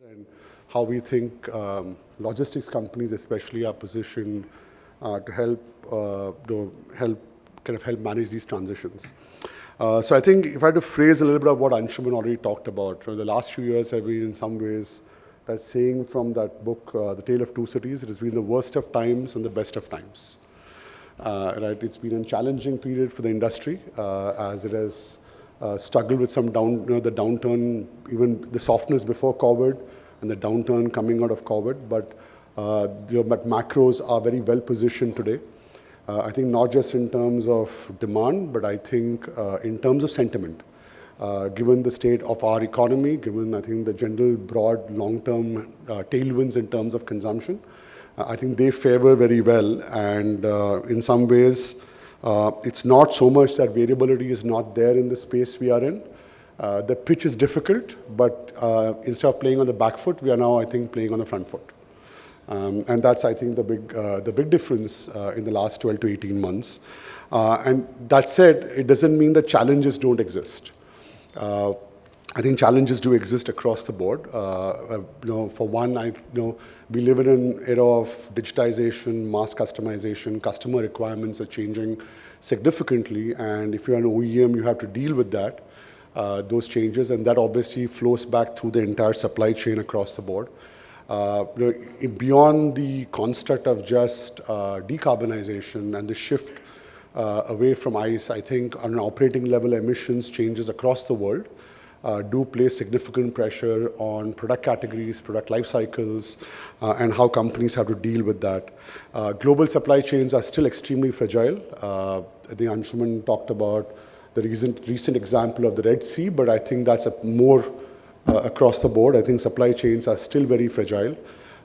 and how we think logistics companies especially are positioned to help manage these transitions. So I think if I had to phrase a little bit of what Anshuman already talked about, the last few years have been in some ways that saying from that book, The Tale of Two Cities, it has been the worst of times and the best of times. Right? It's been a challenging period for the industry as it has struggled with some the downturn, even the softness before COVID and the downturn coming out of COVID. But macros are very well positioned today. I think not just in terms of demand, but I think in terms of sentiment. Given the state of our economy, given I think the general broad long-term tailwinds in terms of consumption, I think they favor very well. And in some ways, it's not so much that variability is not there in the space we are in. The pitch is difficult, but instead of playing on the back foot, we are now, I think, playing on the front foot. And that's, I think, the big difference in the last 12 to 18 months. And that said, it doesn't mean that challenges don't exist. I think challenges do exist across the board. For one, we live in an era of digitization, mass customization. Customer requirements are changing significantly, and if you're an OEM, you have to deal with that, those changes, and that obviously flows back through the entire supply chain across the board. Beyond the construct of just decarbonization and the shift away from ICE, I think on an operating level, emissions changes across the world do place significant pressure on product categories, product life cycles, and how companies have to deal with that. Global supply chains are still extremely fragile. I think Anshuman talked about the recent example of the Red Sea, but I think that's more across the board. I think supply chains are still very fragile.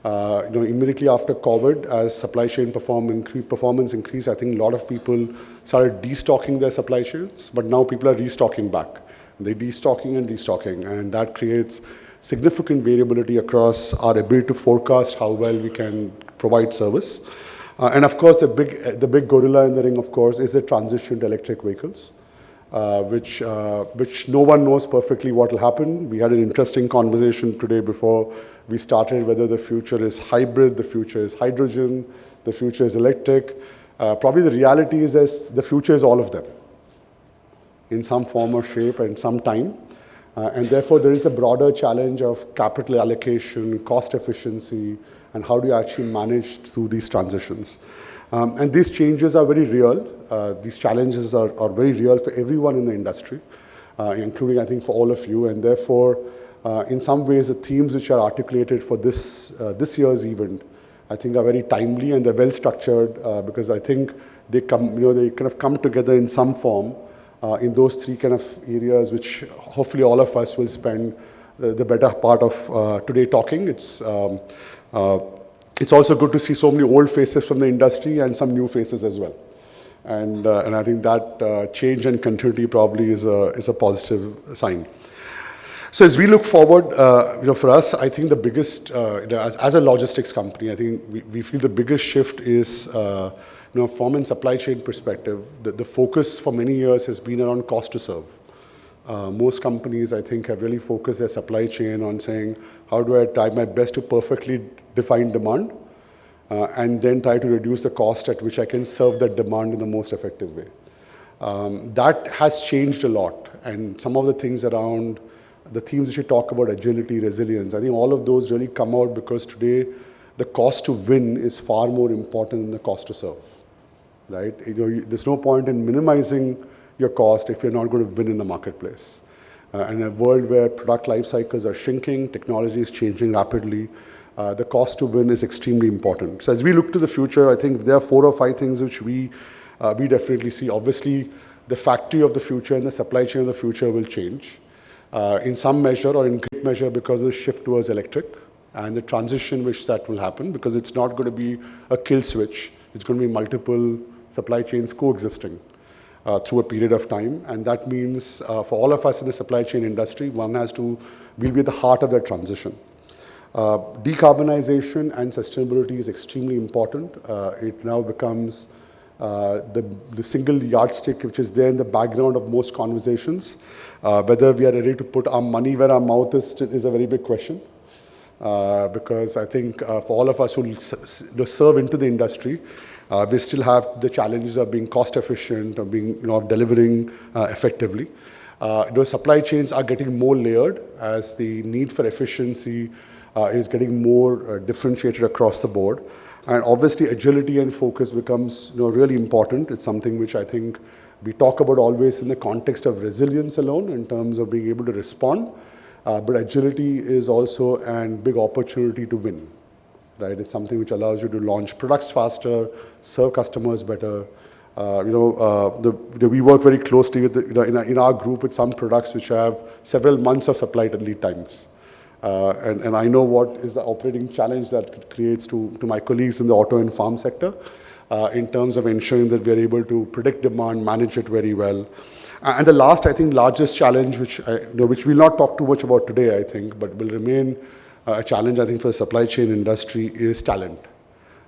Immediately after COVID, as supply chain performance increased, I think a lot of people started destocking their supply chains, but now people are restocking back. They're destocking and restocking, and that creates significant variability across our ability to forecast how well we can provide service. And of course, the big gorilla in the ring, of course, is the transition to electric vehicles, which no one knows perfectly what will happen. We had an interesting conversation today before we started whether the future is hybrid, the future is hydrogen, the future is electric. Probably the reality is the future is all of them in some form or shape and some time. And therefore, there is a broader challenge of capital allocation, cost efficiency, and how do you actually manage through these transitions. And these changes are very real. These challenges are very real for everyone in the industry, including, I think, for all of you. And therefore, in some ways, the themes which are articulated for this year's event, I think, are very timely and they're well structured because I think they kind of come together in some form in those three kind of areas, which hopefully all of us will spend the better part of today talking. It's also good to see so many old faces from the industry and some new faces as well. And I think that change and continuity probably is a positive sign. So as we look forward, for us, I think the biggest, as a logistics company, I think we feel the biggest shift is, from a supply chain perspective, the focus for many years has been around cost to serve. Most companies, I think, have really focused their supply chain on saying, how do I try my best to perfectly define demand and then try to reduce the cost at which I can serve that demand in the most effective way. That has changed a lot. And some of the things around the themes that you talk about, agility, resilience, I think all of those really come out because today the cost to win is far more important than the cost to serve. Right? There's no point in minimizing your cost if you're not going to win in the marketplace. In a world where product life cycles are shrinking, technology is changing rapidly, the cost to win is extremely important. So as we look to the future, I think there are 4 or 5 things which we definitely see. Obviously, the factory of the future and the supply chain of the future will change in some measure or in great measure because of the shift towards electric and the transition which that will happen, because it's not going to be a kill switch. It's going to be multiple supply chains coexisting through a period of time. And that means for all of us in the supply chain industry, we'll be at the heart of that transition. Decarbonization and sustainability is extremely important. It now becomes the single yardstick which is there in the background of most conversations. Whether we are ready to put our money where our mouth is a very big question. because I think for all of us who serve into the industry, we still have the challenges of being cost efficient, of being, of delivering effectively. Those supply chains are getting more layered as the need for efficiency is getting more differentiated across the board. And obviously, agility and focus becomes really important. It's something which I think we talk about always in the context of resilience alone, in terms of being able to respond. But agility is also a big opportunity to win. Right? It's something which allows you to launch products faster, serve customers better. We work very closely with in our group with some products which have several months of supply lead times. And I know what is the operating challenge that it creates to my colleagues in the auto and farm sector in terms of ensuring that we are able to predict demand, manage it very well. And the last, I think, largest challenge, which we'll not talk too much about today, I think, but will remain a challenge, I think, for the supply chain industry is talent.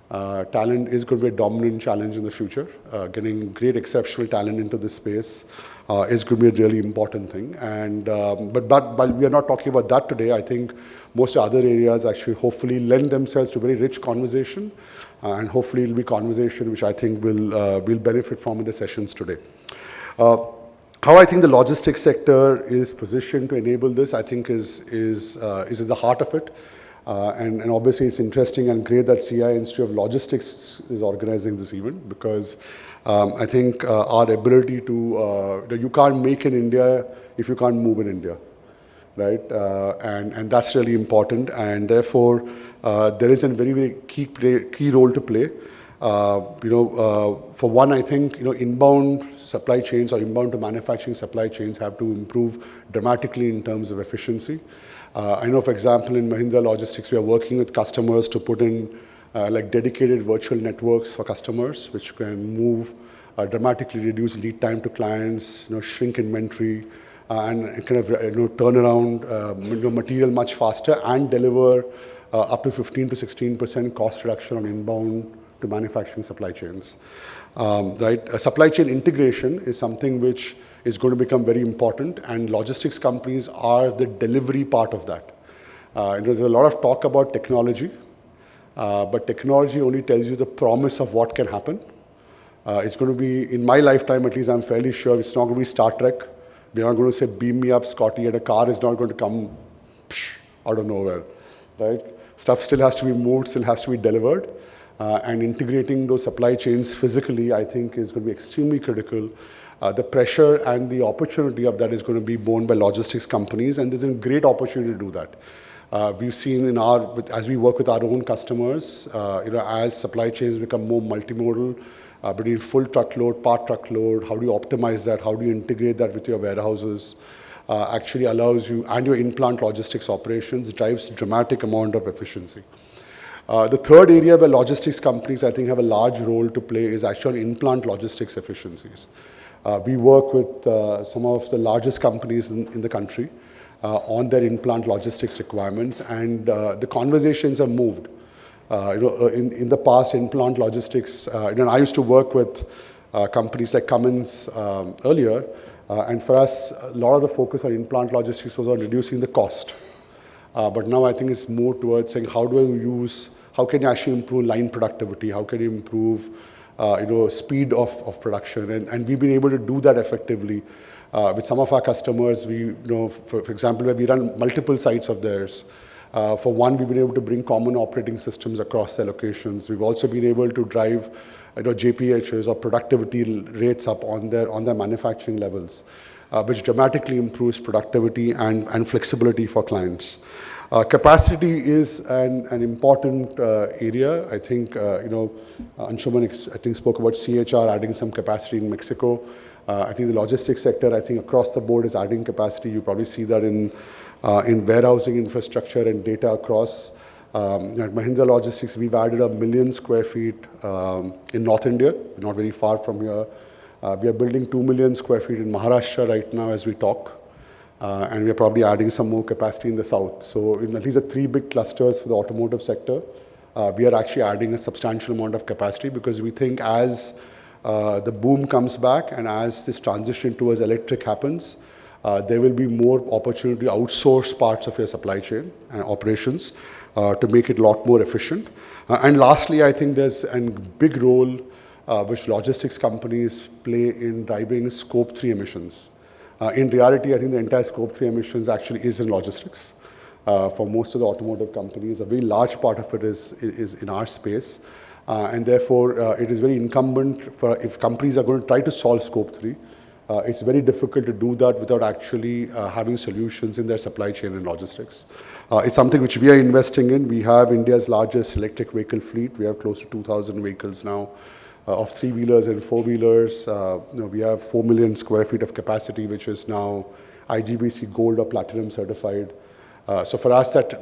Talent is going to be a dominant challenge in the future. Getting great, exceptional talent into this space is going to be a really important thing. And but we are not talking about that today. I think most other areas actually hopefully lend themselves to very rich conversation, and hopefully it'll be conversation which I think we'll benefit from in the sessions today. How I think the logistics sector is positioned to enable this, I think, is at the heart of it. And obviously, it's interesting and great that CII Institute of Logistics is organizing this event, because I think our ability to, you can't make in India if you can't move in India, right? And that's really important. And therefore, there is a very, very key role to play. For one, I think, inbound supply chains or inbound to manufacturing supply chains have to improve dramatically in terms of efficiency. I know, for example, in Mahindra Logistics, we are working with customers to put in like dedicated virtual networks for customers, which can move, dramatically reduce lead time to clients, shrink inventory, and kind of turn around material much faster and deliver up to 15 to 16% cost reduction on inbound to manufacturing supply chains. Right? Supply chain integration is something which is going to become very important, and logistics companies are the delivery part of that. There's a lot of talk about technology, but technology only tells you the promise of what can happen. It's going to be, in my lifetime at least, I'm fairly sure it's not going to be Star Trek. We're not going to say, beam me up, Scotty, and a car is not going to come out of nowhere. Right? Stuff still has to be moved, still has to be delivered. And integrating those supply chains physically, I think, is going to be extremely critical. The pressure and the opportunity of that is going to be borne by logistics companies, and there's a great opportunity to do that. We've seen as we work with our own customers, as supply chains become more multimodal, between full truckload, part truckload, how do you optimize that? How do you integrate that with your warehouses? Actually allows you, and your in-plant logistics operations, drives dramatic amount of efficiency. The third area where logistics companies, I think, have a large role to play is actually in-plant logistics efficiencies. We work with some of the largest companies in the country on their in-plant logistics requirements, and the conversations have moved. In the past, in-plant logistics, I used to work with companies like Cummins earlier, and for us, a lot of the focus on in-plant logistics was on reducing the cost. But now I think it's more towards saying, how can you actually improve line productivity? How can you improve, speed of production? And we've been able to do that effectively with some of our customers. For example, where we run multiple sites of theirs. For one, we've been able to bring common operating systems across their locations. We've also been able to drive, JPHs or productivity rates up on their manufacturing levels, which dramatically improves productivity and flexibility for clients. Capacity is an important area. I think, Anshuman, spoke about CHR adding some capacity in Mexico. I think the logistics sector, across the board is adding capacity. You probably see that in warehousing infrastructure and data across. At Mahindra Logistics, we've added 1 million square feet in North India, not very far from here. We are building 2 million square feet in Maharashtra right now as we talk. And we are probably adding some more capacity in the south. So in at least the 3 big clusters for the automotive sector, we are actually adding a substantial amount of capacity, because we think as the boom comes back and as this transition towards electric happens, there will be more opportunity to outsource parts of your supply chain and operations to make it a lot more efficient. And lastly, I think there's a big role which logistics companies play in driving Scope 3 emissions. In reality, I think the entire Scope 3 emissions actually is in logistics. For most of the automotive companies, a very large part of it is in our space. And therefore, it is very incumbent for if companies are going to try to solve Scope 3, it's very difficult to do that without actually having solutions in their supply chain and logistics. It's something which we are investing in. We have India's largest electric vehicle fleet. We have close to 2,000 vehicles now of three-wheelers and four-wheelers. We have 4 million square feet of capacity, which is now IGBC Gold or Platinum certified. So for us, that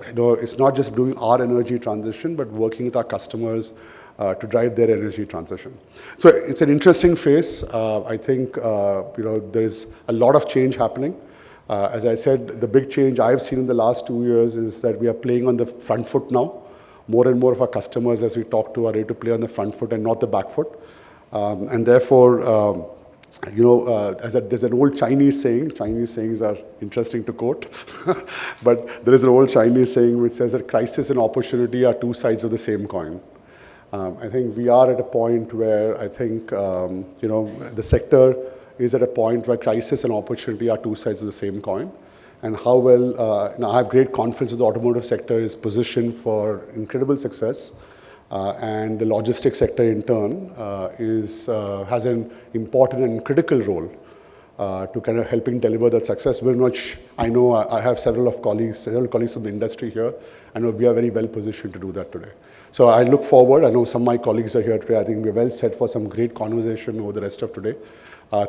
it's not just doing our energy transition, but working with our customers to drive their energy transition. So it's an interesting phase. I think there's a lot of change happening. As I said, the big change I've seen in the last 2 years is that we are playing on the front foot now. More and more of our customers, as we talk to, are ready to play on the front foot and not the back foot. And therefore, there's an old Chinese saying. Chinese sayings are interesting to quote, but there is an old Chinese saying which says that crisis and opportunity are two sides of the same coin. I think we are at a point where I think the sector is at a point where crisis and opportunity are two sides of the same coin. And how well, I have great confidence that the automotive sector is positioned for incredible success. And the logistics sector in turn has an important and critical role to kind of helping deliver that success. Very much, I know I have several colleagues from the industry here. I know we are very well positioned to do that today. So I look forward. I know some of my colleagues are here today. I think we're well set for some great conversation over the rest of today.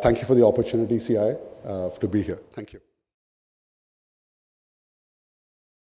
Thank you for the opportunity, CII, to be here. Thank you.